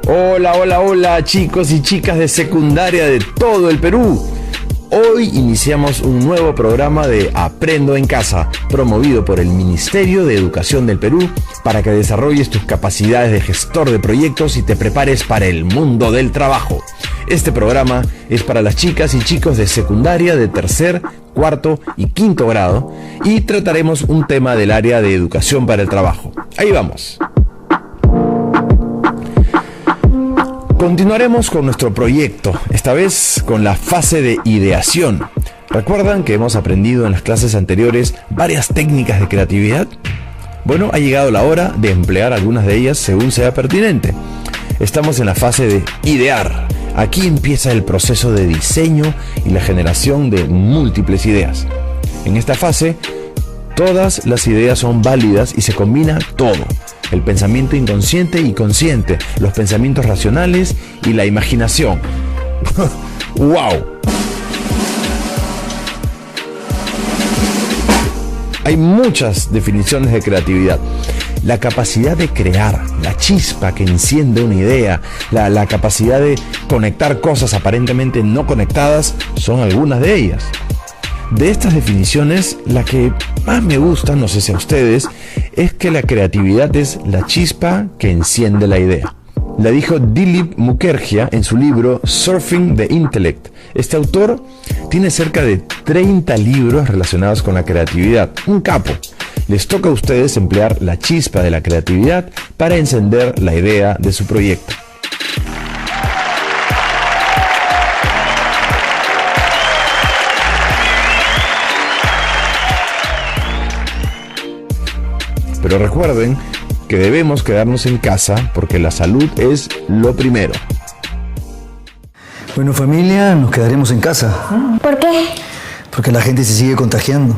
Hola, hola, hola chicos y chicas de secundaria de todo el Perú. Hoy iniciamos un nuevo programa de Aprendo en Casa, promovido por el Ministerio de Educación del Perú, para que desarrolles tus capacidades de gestor de proyectos y te prepares para el mundo del trabajo. Este programa es para las chicas y chicos de secundaria de tercer, cuarto y quinto grado y trataremos un tema del área de educación para el trabajo. Ahí vamos. Continuaremos con nuestro proyecto, esta vez con la fase de ideación. ¿Recuerdan que hemos aprendido en las clases anteriores varias técnicas de creatividad? Bueno, ha llegado la hora de emplear algunas de ellas según sea pertinente. Estamos en la fase de idear. Aquí empieza el proceso de diseño y la generación de múltiples ideas. En esta fase, todas las ideas son válidas y se combina todo. El pensamiento inconsciente y consciente, los pensamientos racionales y la imaginación. ¡Wow! Hay muchas definiciones de creatividad. La capacidad de crear, la chispa que enciende una idea, la capacidad de conectar cosas aparentemente no conectadas, son algunas de ellas. De estas definiciones, la que más me gusta, no sé si a ustedes, es que la creatividad es la chispa que enciende la idea. La dijo Dilip Mukherjee en su libro Surfing the Intellect. Este autor tiene cerca de 30 libros relacionados con la creatividad. Un capo. Les toca a ustedes emplear la chispa de la creatividad para encender la idea de su proyecto. Pero recuerden que debemos quedarnos en casa porque la salud es lo primero. Bueno, familia, nos quedaremos en casa. ¿Por qué? Porque la gente se sigue contagiando.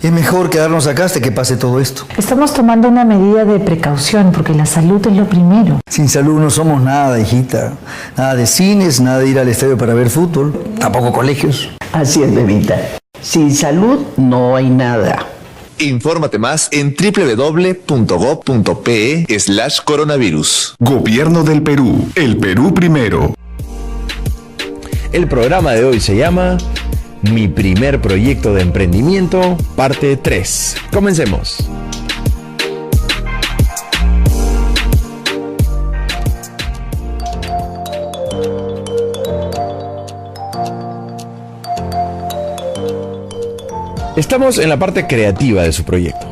Y es mejor quedarnos acá hasta que pase todo esto. Estamos tomando una medida de precaución porque la salud es lo primero. Sin salud no somos nada, hijita. Nada de cines, nada de ir al estadio para ver fútbol. Tampoco colegios. Así es, bebita. Sin salud no hay nada. Infórmate más en www.gov.pe/coronavirus. Gobierno del Perú. El Perú primero. El programa de hoy se llama Mi primer proyecto de emprendimiento, parte 3. Comencemos. Estamos en la parte creativa de su proyecto.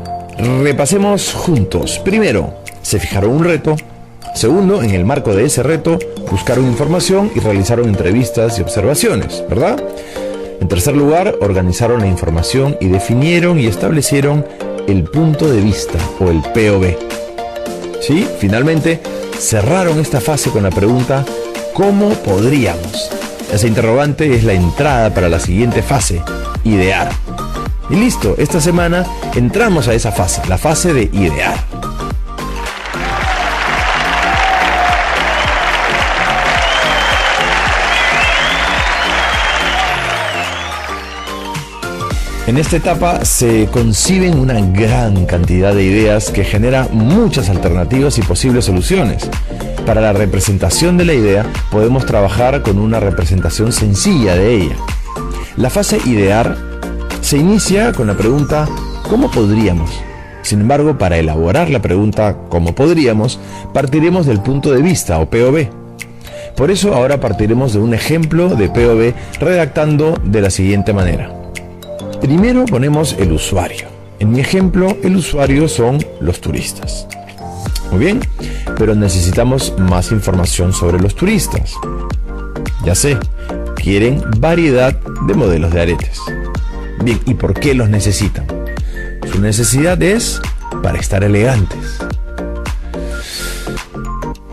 Repasemos juntos. Primero, se fijaron un reto. Segundo, en el marco de ese reto, buscaron información y realizaron entrevistas y observaciones, ¿verdad? En tercer lugar, organizaron la información y definieron y establecieron el punto de vista o el POV. ¿Sí? Finalmente, cerraron esta fase con la pregunta ¿cómo podríamos? Esa interrogante es la entrada para la siguiente fase, idear. Y listo, esta semana entramos a esa fase, la fase de idear. En esta etapa se conciben una gran cantidad de ideas que genera muchas alternativas y posibles soluciones. Para la representación de la idea podemos trabajar con una representación sencilla de ella. La fase idear se inicia con la pregunta ¿cómo podríamos? Sin embargo, para elaborar la pregunta ¿cómo podríamos?, partiremos del punto de vista o POV. Por eso ahora partiremos de un ejemplo de POV redactando de la siguiente manera. Primero ponemos el usuario. En mi ejemplo, el usuario son los turistas. Muy bien, pero necesitamos más información sobre los turistas. Ya sé, quieren variedad de modelos de aretes. Bien, ¿y por qué los necesitan? Su necesidad es para estar elegantes.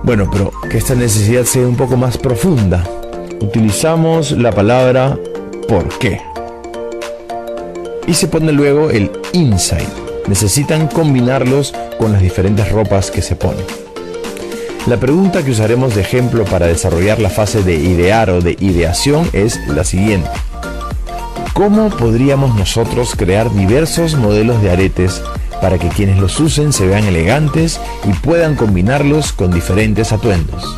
Bueno, pero que esta necesidad sea un poco más profunda, utilizamos la palabra ¿por qué? Y se pone luego el insight. Necesitan combinarlos con las diferentes ropas que se ponen. La pregunta que usaremos de ejemplo para desarrollar la fase de idear o de ideación es la siguiente. ¿Cómo podríamos nosotros crear diversos modelos de aretes para que quienes los usen se vean elegantes y puedan combinarlos con diferentes atuendos?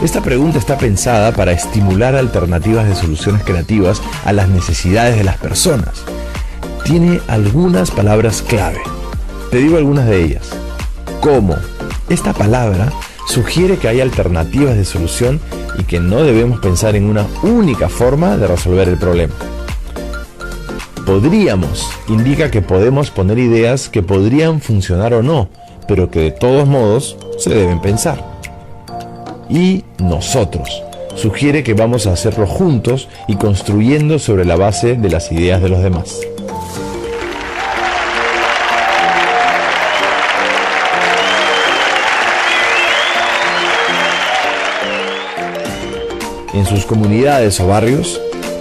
Esta pregunta está pensada para estimular alternativas de soluciones creativas a las necesidades de las personas. Tiene algunas palabras clave. Te digo algunas de ellas. ¿Cómo? Esta palabra sugiere que hay alternativas de solución y que no debemos pensar en una única forma de resolver el problema. Podríamos indica que podemos poner ideas que podrían funcionar o no, pero que de todos modos se deben pensar. Y nosotros sugiere que vamos a hacerlo juntos y construyendo sobre la base de las ideas de los demás. En sus comunidades o barrios,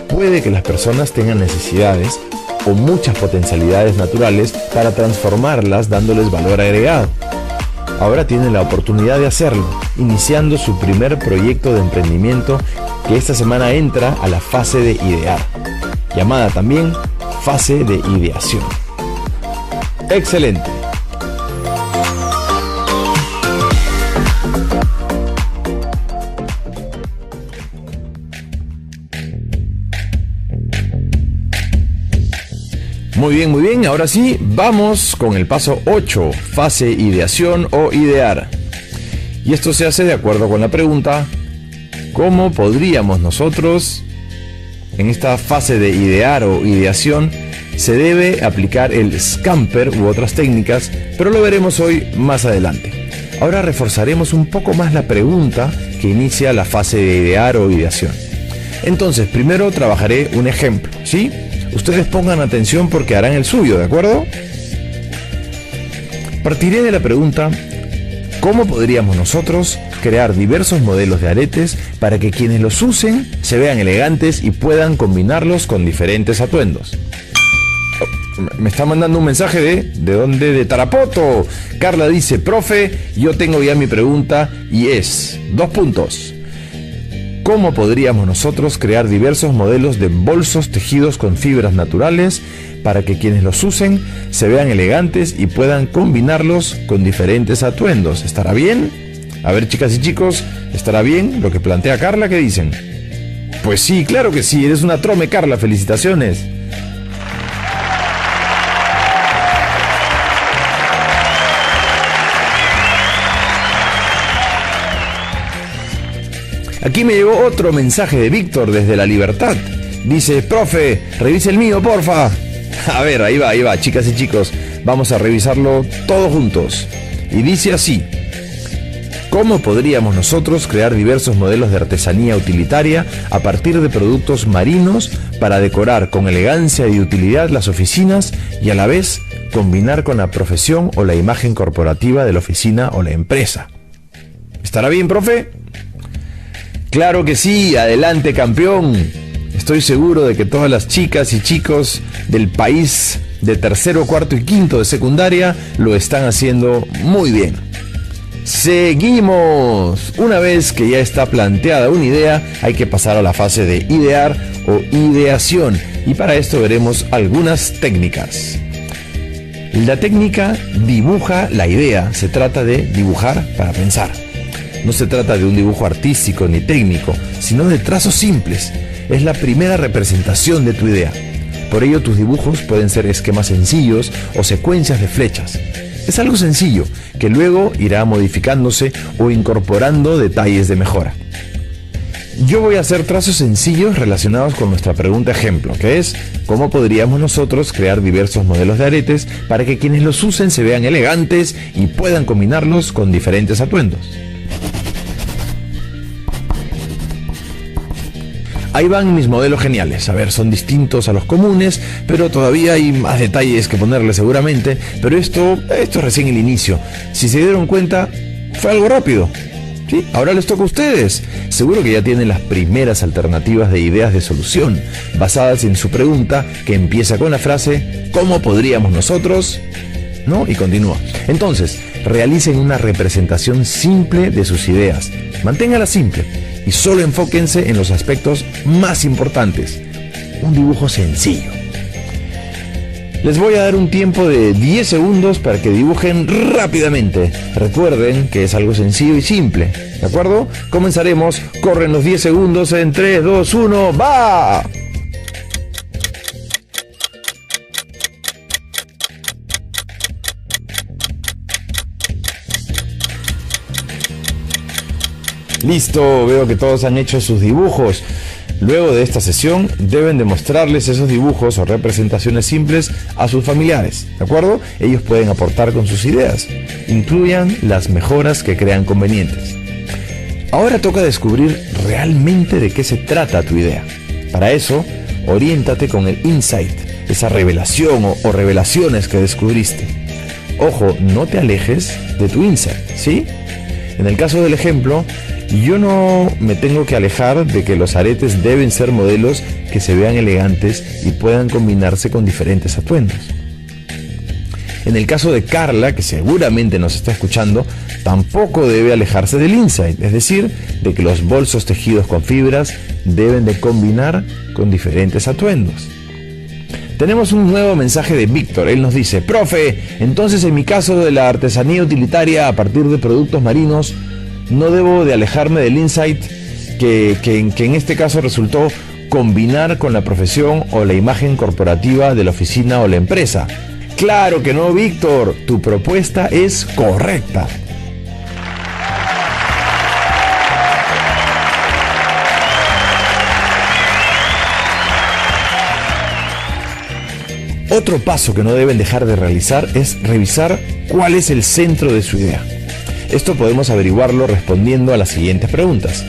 puede que las personas tengan necesidades o muchas potencialidades naturales para transformarlas dándoles valor agregado. Ahora tienen la oportunidad de hacerlo, iniciando su primer proyecto de emprendimiento que esta semana entra a la fase de idear, llamada también fase de ideación. ¡Excelente! Muy bien, ahora sí, vamos con el paso 8, fase ideación o idear. Y esto se hace de acuerdo con la pregunta, ¿cómo podríamos nosotros, en esta fase de idear o ideación, se debe aplicar el Scamper u otras técnicas, pero lo veremos hoy más adelante. Ahora reforzaremos un poco más la pregunta que inicia la fase de idear o ideación. Entonces, primero trabajaré un ejemplo, ¿sí? Ustedes pongan atención porque harán el suyo, ¿de acuerdo? Partiré de la pregunta, ¿cómo podríamos nosotros crear diversos modelos de aretes para que quienes los usen se vean elegantes y puedan combinarlos con diferentes atuendos? Me está mandando un mensaje ¿de dónde? De Tarapoto. Carla dice, profe, yo tengo ya mi pregunta y es, 2 puntos. ¿Cómo podríamos nosotros crear diversos modelos de bolsos tejidos con fibras naturales para que quienes los usen se vean elegantes y puedan combinarlos con diferentes atuendos? ¿Estará bien? A ver, chicas y chicos, ¿estará bien lo que plantea Carla? ¿Qué dicen? Pues sí, claro que sí, eres una trome, Carla, felicitaciones. Aquí me llegó otro mensaje de Víctor desde La Libertad. Dice, profe, revise el mío, porfa. A ver, ahí va, chicas y chicos. Vamos a revisarlo todos juntos. Y dice así. ¿Cómo podríamos nosotros crear diversos modelos de artesanía utilitaria a partir de productos marinos para decorar con elegancia y utilidad las oficinas y a la vez combinar con la profesión o la imagen corporativa de la oficina o la empresa? ¿Estará bien, profe? Claro que sí, adelante campeón. Estoy seguro de que todas las chicas y chicos del país de tercero, cuarto y quinto de secundaria lo están haciendo muy bien. Seguimos. Una vez que ya está planteada una idea, hay que pasar a la fase de idear o ideación. Y para esto veremos algunas técnicas. La técnica dibuja la idea. Se trata de dibujar para pensar. No se trata de un dibujo artístico ni técnico, sino de trazos simples. Es la primera representación de tu idea. Por ello, tus dibujos pueden ser esquemas sencillos o secuencias de flechas. Es algo sencillo, que luego irá modificándose o incorporando detalles de mejora. Yo voy a hacer trazos sencillos relacionados con nuestra pregunta ejemplo, que es ¿cómo podríamos nosotros crear diversos modelos de aretes para que quienes los usen se vean elegantes y puedan combinarlos con diferentes atuendos? Ahí van mis modelos geniales. A ver, son distintos a los comunes, pero todavía hay más detalles que ponerle seguramente. Pero esto es recién el inicio. Si se dieron cuenta, fue algo rápido. ¿Sí? Ahora les toca a ustedes. Seguro que ya tienen las primeras alternativas de ideas de solución, basadas en su pregunta, que empieza con la frase ¿cómo podríamos nosotros? ¿No? Y continúa. Entonces, realicen una representación simple de sus ideas. Manténgala simple. Y solo enfóquense en los aspectos más importantes. Un dibujo sencillo. Les voy a dar un tiempo de 10 segundos para que dibujen rápidamente. Recuerden que es algo sencillo y simple. ¿De acuerdo? Comenzaremos. Corren los 10 segundos en 3, 2, 1, ¡va! Listo, veo que todos han hecho sus dibujos. Luego de esta sesión deben demostrarles esos dibujos o representaciones simples a sus familiares, ¿de acuerdo? Ellos pueden aportar con sus ideas. Incluyan las mejoras que crean convenientes. Ahora toca descubrir realmente de qué se trata tu idea. Para eso, oriéntate con el insight, esa revelación o revelaciones que descubriste. Ojo, no te alejes de tu insight, ¿sí? En el caso del ejemplo, yo no me tengo que alejar de que los aretes deben ser modelos que se vean elegantes y puedan combinarse con diferentes atuendos. En el caso de Carla, que seguramente nos está escuchando, tampoco debe alejarse del insight, es decir, de que los bolsos tejidos con fibras deben de combinar con diferentes atuendos. Tenemos un nuevo mensaje de Víctor. Él nos dice: profe, entonces en mi caso de la artesanía utilitaria a partir de productos marinos, no debo de alejarme del insight que en este caso resultó combinar con la profesión o la imagen corporativa de la oficina o la empresa. Claro que no, Víctor, tu propuesta es correcta. Otro paso que no deben dejar de realizar es revisar cuál es el centro de su idea. Esto podemos averiguarlo respondiendo a las siguientes preguntas.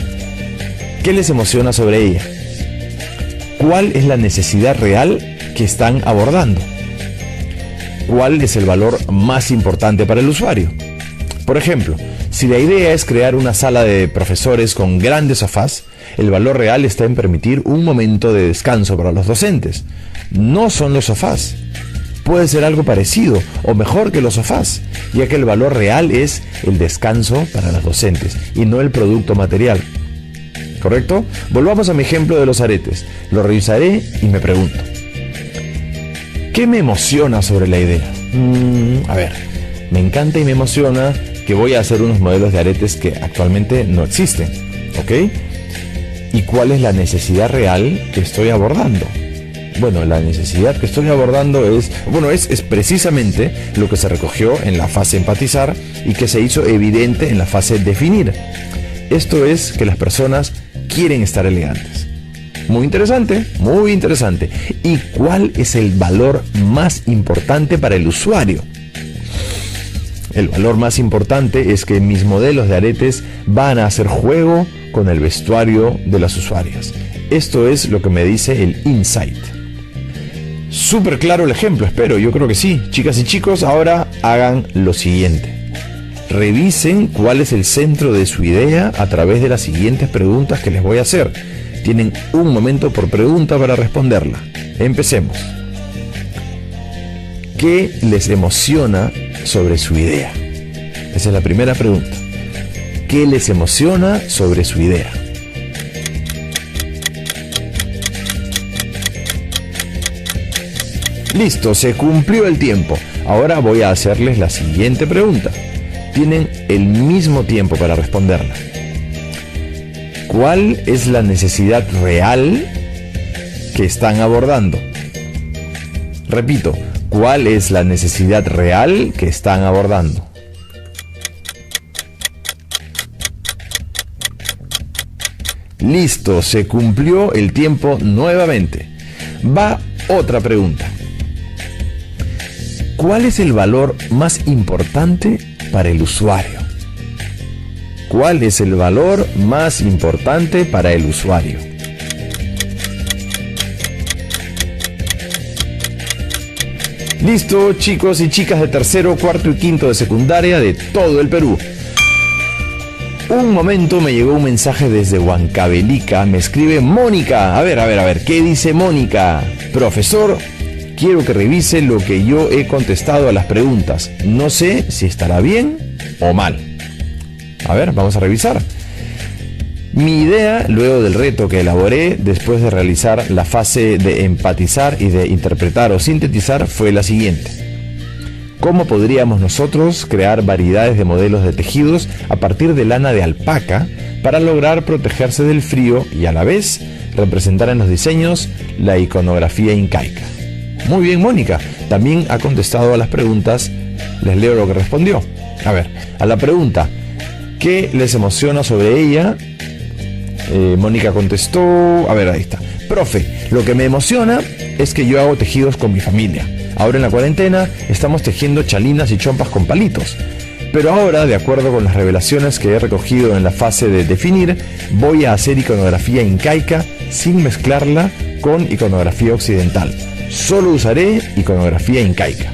¿Qué les emociona sobre ella? ¿Cuál es la necesidad real que están abordando? ¿Cuál es el valor más importante para el usuario? Por ejemplo, si la idea es crear una sala de profesores con grandes sofás, el valor real está en permitir un momento de descanso para los docentes. No son los sofás. Puede ser algo parecido o mejor que los sofás, ya que el valor real es el descanso para los docentes y no el producto material. ¿Correcto? Volvamos a mi ejemplo de los aretes. Lo revisaré y me pregunto: ¿qué me emociona sobre la idea? A ver, me encanta y me emociona que voy a hacer unos modelos de aretes que actualmente no existen, ¿ok? ¿Y cuál es la necesidad real que estoy abordando? Bueno, la necesidad que estoy abordando es precisamente lo que se recogió en la fase empatizar y que se hizo evidente en la fase definir. Esto es que las personas quieren estar elegantes. Muy interesante, muy interesante. ¿Y cuál es el valor más importante para el usuario? El valor más importante es que mis modelos de aretes van a hacer juego con el vestuario de las usuarias. Esto es lo que me dice el insight. Súper claro el ejemplo, espero, yo creo que sí. Chicas y chicos, ahora hagan lo siguiente. Revisen cuál es el centro de su idea a través de las siguientes preguntas que les voy a hacer. Tienen un momento por pregunta para responderla. Empecemos. ¿Qué les emociona sobre su idea? Esa es la primera pregunta. ¿Qué les emociona sobre su idea? Listo, se cumplió el tiempo. Ahora voy a hacerles la siguiente pregunta. Tienen el mismo tiempo para responderla. ¿Cuál es la necesidad real que están abordando? Repito, ¿cuál es la necesidad real que están abordando? Listo, se cumplió el tiempo nuevamente. Va otra pregunta. ¿Cuál es el valor más importante para el usuario? ¿Cuál es el valor más importante para el usuario? Listo, chicos y chicas de tercero, cuarto y quinto de secundaria de todo el Perú. Un momento, me llegó un mensaje desde Huancavelica. Me escribe Mónica. A ver, ¿qué dice Mónica? Profesor, quiero que revise lo que yo he contestado a las preguntas. No sé si estará bien o mal. A ver, vamos a revisar. Mi idea, luego del reto que elaboré después de realizar la fase de empatizar y de interpretar o sintetizar, fue la siguiente. ¿Cómo podríamos nosotros crear variedades de modelos de tejidos a partir de lana de alpaca para lograr protegerse del frío y a la vez representar en los diseños la iconografía incaica? Muy bien, Mónica. También ha contestado a las preguntas. Les leo lo que respondió. A ver, a la pregunta, ¿qué les emociona sobre ella? Mónica contestó, a ver, ahí está. Profe, lo que me emociona es que yo hago tejidos con mi familia. Ahora en la cuarentena estamos tejiendo chalinas y chompas con palitos. Pero ahora, de acuerdo con las revelaciones que he recogido en la fase de definir, voy a hacer iconografía incaica sin mezclarla con iconografía occidental. Solo usaré iconografía incaica.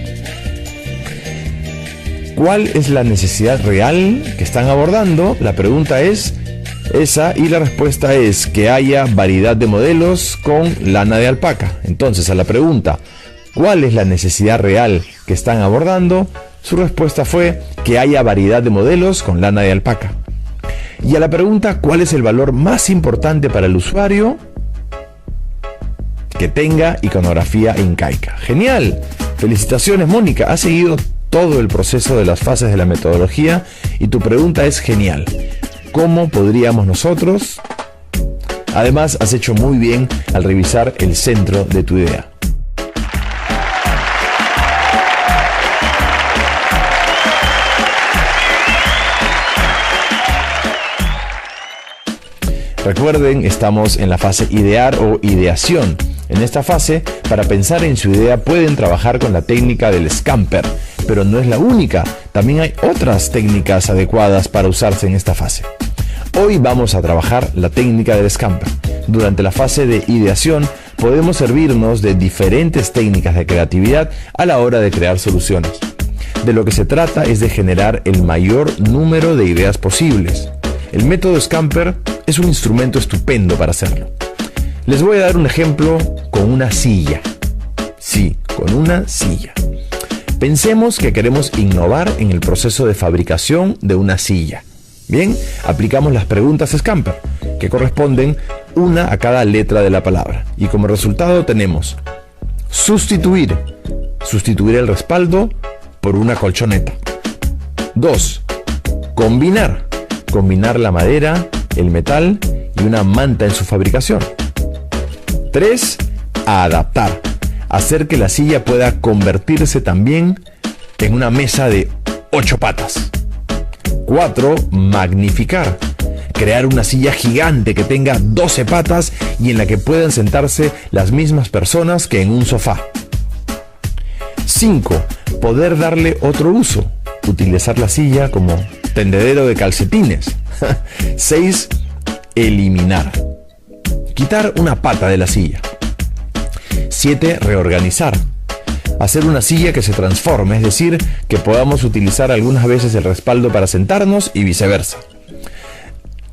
¿Cuál es la necesidad real que están abordando? La pregunta es esa y la respuesta es que haya variedad de modelos con lana de alpaca. Entonces, a la pregunta, ¿cuál es la necesidad real que están abordando? Su respuesta fue que haya variedad de modelos con lana de alpaca. Y a la pregunta, ¿cuál es el valor más importante para el usuario? Que tenga iconografía incaica. ¡Genial! Felicitaciones, Mónica. Has seguido todo el proceso de las fases de la metodología y tu pregunta es genial. ¿Cómo podríamos nosotros? Además, has hecho muy bien al revisar el centro de tu idea. Recuerden, estamos en la fase idear o ideación. En esta fase, para pensar en su idea pueden trabajar con la técnica del Scamper, pero no es la única. También hay otras técnicas adecuadas para usarse en esta fase. Hoy vamos a trabajar la técnica del Scamper. Durante la fase de ideación podemos servirnos de diferentes técnicas de creatividad a la hora de crear soluciones. De lo que se trata es de generar el mayor número de ideas posibles. El método Scamper es un instrumento estupendo para hacerlo. Les voy a dar un ejemplo con una silla. Sí, con una silla. Pensemos que queremos innovar en el proceso de fabricación de una silla. Bien, aplicamos las preguntas Scamper, que corresponden una a cada letra de la palabra. Y como resultado tenemos sustituir. Sustituir el respaldo por una colchoneta. 2. Combinar. Combinar la madera, el metal y una manta en su fabricación. 3. Adaptar. Hacer que la silla pueda convertirse también en una mesa de 8 patas. 4. Magnificar. Crear una silla gigante que tenga 12 patas y en la que puedan sentarse las mismas personas que en un sofá. 5. Poder darle otro uso. Utilizar la silla como tendedero de calcetines. 6. Eliminar. Quitar una pata de la silla. 7. Reorganizar. Hacer una silla que se transforme, es decir, que podamos utilizar algunas veces el respaldo para sentarnos y viceversa.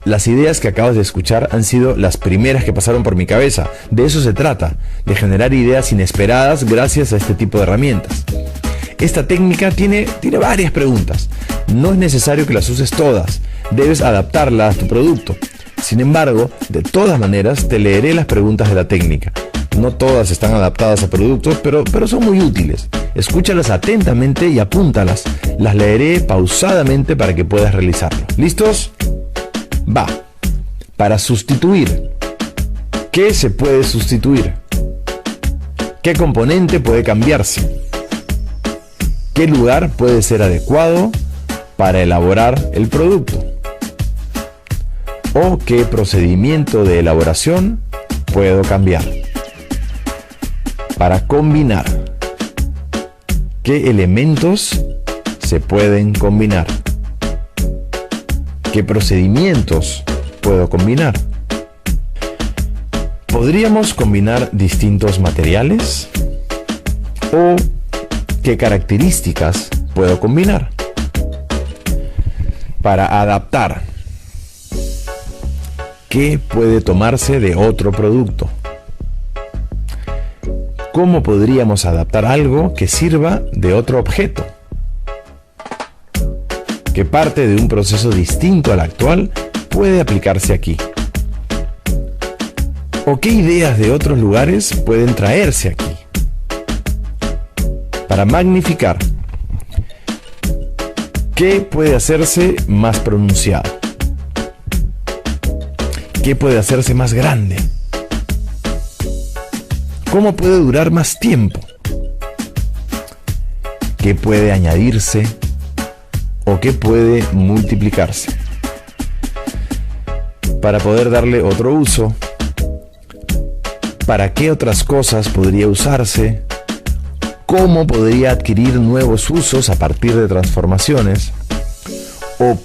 Las ideas que acabas de escuchar han sido las primeras que pasaron por mi cabeza. De eso se trata, de generar ideas inesperadas gracias a este tipo de herramientas. Esta técnica tiene varias preguntas. No es necesario que las uses todas, debes adaptarlas a tu producto. Sin embargo, de todas maneras, te leeré las preguntas de la técnica. No todas están adaptadas a productos, pero son muy útiles. Escúchalas atentamente y apúntalas. Las leeré pausadamente para que puedas realizarlo. ¿Listos? Va. Para sustituir. ¿Qué se puede sustituir? ¿Qué componente puede cambiarse? ¿Qué lugar puede ser adecuado para elaborar el producto? ¿O qué procedimiento de elaboración puedo cambiar? Para combinar. ¿Qué elementos se pueden combinar? ¿Qué procedimientos puedo combinar? ¿Podríamos combinar distintos materiales? ¿O qué características puedo combinar? Para adaptar. ¿Qué puede tomarse de otro producto? ¿Cómo podríamos adaptar algo que sirva de otro objeto? ¿Qué parte de un proceso distinto al actual puede aplicarse aquí? ¿O qué ideas de otros lugares pueden traerse aquí? Para magnificar. ¿Qué puede hacerse más pronunciado? ¿Qué puede hacerse más grande? ¿Cómo puede durar más tiempo? ¿Qué puede añadirse o qué puede multiplicarse? Para poder darle otro uso, ¿para qué otras cosas podría usarse? ¿Cómo podría adquirir nuevos usos a partir de transformaciones? ¿O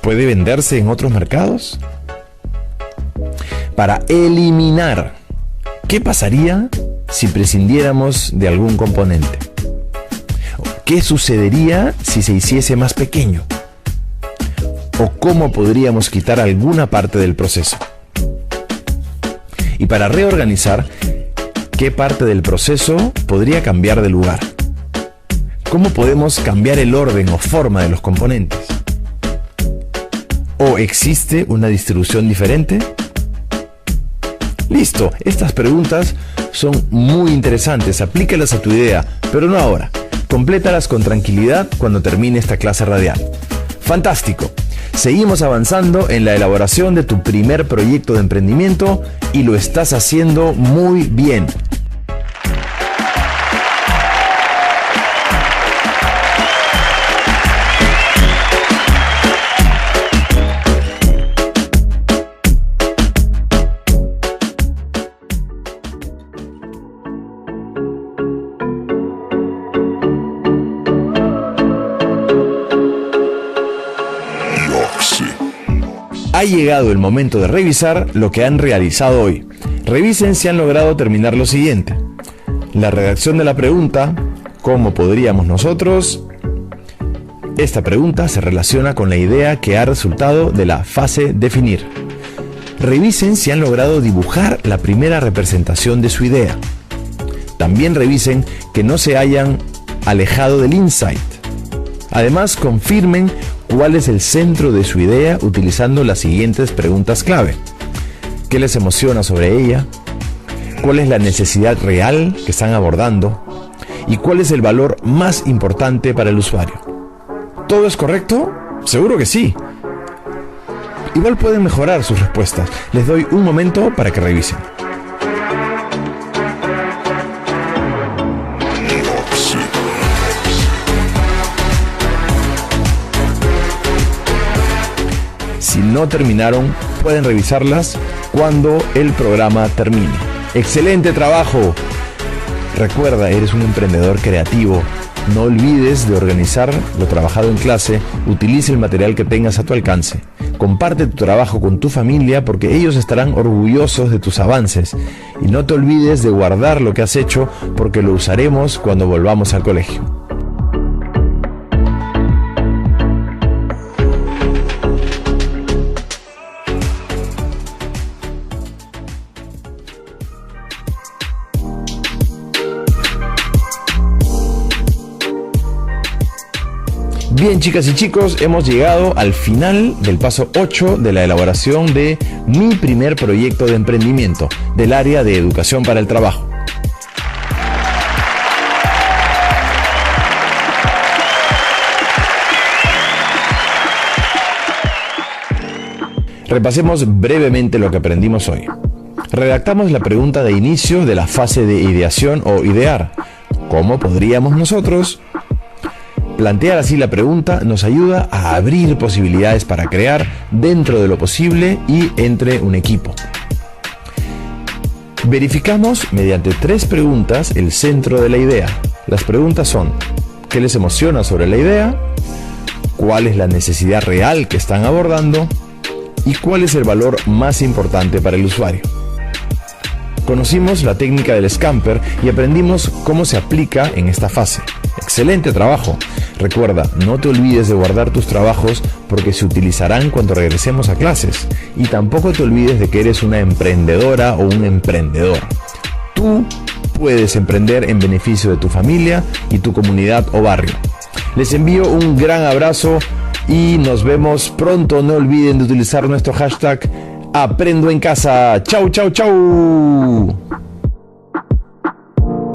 puede venderse en otros mercados? Para eliminar, ¿qué pasaría si prescindiéramos de algún componente? ¿Qué sucedería si se hiciese más pequeño? ¿O cómo podríamos quitar alguna parte del proceso? Y para reorganizar, ¿qué parte del proceso podría cambiar de lugar? ¿Cómo podemos cambiar el orden o forma de los componentes? ¿O existe una distribución diferente? Listo, estas preguntas son muy interesantes, aplícalas a tu idea, pero no ahora. Complétalas con tranquilidad cuando termine esta clase radial. ¡Fantástico! Seguimos avanzando en la elaboración de tu primer proyecto de emprendimiento y lo estás haciendo muy bien. Ha llegado el momento de revisar lo que han realizado hoy. Revisen si han logrado terminar lo siguiente: la redacción de la pregunta, ¿cómo podríamos nosotros? Esta pregunta se relaciona con la idea que ha resultado de la fase definir. Revisen si han logrado dibujar la primera representación de su idea. También revisen que no se hayan alejado del insight. Además, confirmen cuál es el centro de su idea utilizando las siguientes preguntas clave. ¿Qué les emociona sobre ella? ¿Cuál es la necesidad real que están abordando? ¿Y cuál es el valor más importante para el usuario? ¿Todo es correcto? Seguro que sí. Igual pueden mejorar sus respuestas. Les doy un momento para que revisen. Si no terminaron, pueden revisarlas cuando el programa termine. ¡Excelente trabajo! Recuerda, eres un emprendedor creativo. No olvides de organizar lo trabajado en clase. Utiliza el material que tengas a tu alcance. Comparte tu trabajo con tu familia porque ellos estarán orgullosos de tus avances. Y no te olvides de guardar lo que has hecho porque lo usaremos cuando volvamos al colegio. Bien, chicas y chicos, hemos llegado al final del paso 8 de la elaboración de mi primer proyecto de emprendimiento del área de educación para el trabajo. Repasemos brevemente lo que aprendimos hoy. Redactamos la pregunta de inicio de la fase de ideación o idear. ¿Cómo podríamos nosotros? Plantear así la pregunta nos ayuda a abrir posibilidades para crear dentro de lo posible y entre un equipo. Verificamos mediante 3 preguntas el centro de la idea. Las preguntas son: ¿qué les emociona sobre la idea? ¿Cuál es la necesidad real que están abordando? ¿Y cuál es el valor más importante para el usuario? Conocimos la técnica del Scamper y aprendimos cómo se aplica en esta fase. ¡Excelente trabajo! Recuerda, no te olvides de guardar tus trabajos porque se utilizarán cuando regresemos a clases. Y tampoco te olvides de que eres una emprendedora o un emprendedor. Tú puedes emprender en beneficio de tu familia y tu comunidad o barrio. Les envío un gran abrazo y nos vemos pronto. No olviden de utilizar nuestro hashtag Aprendo en Casa. ¡Chau, chau, chau!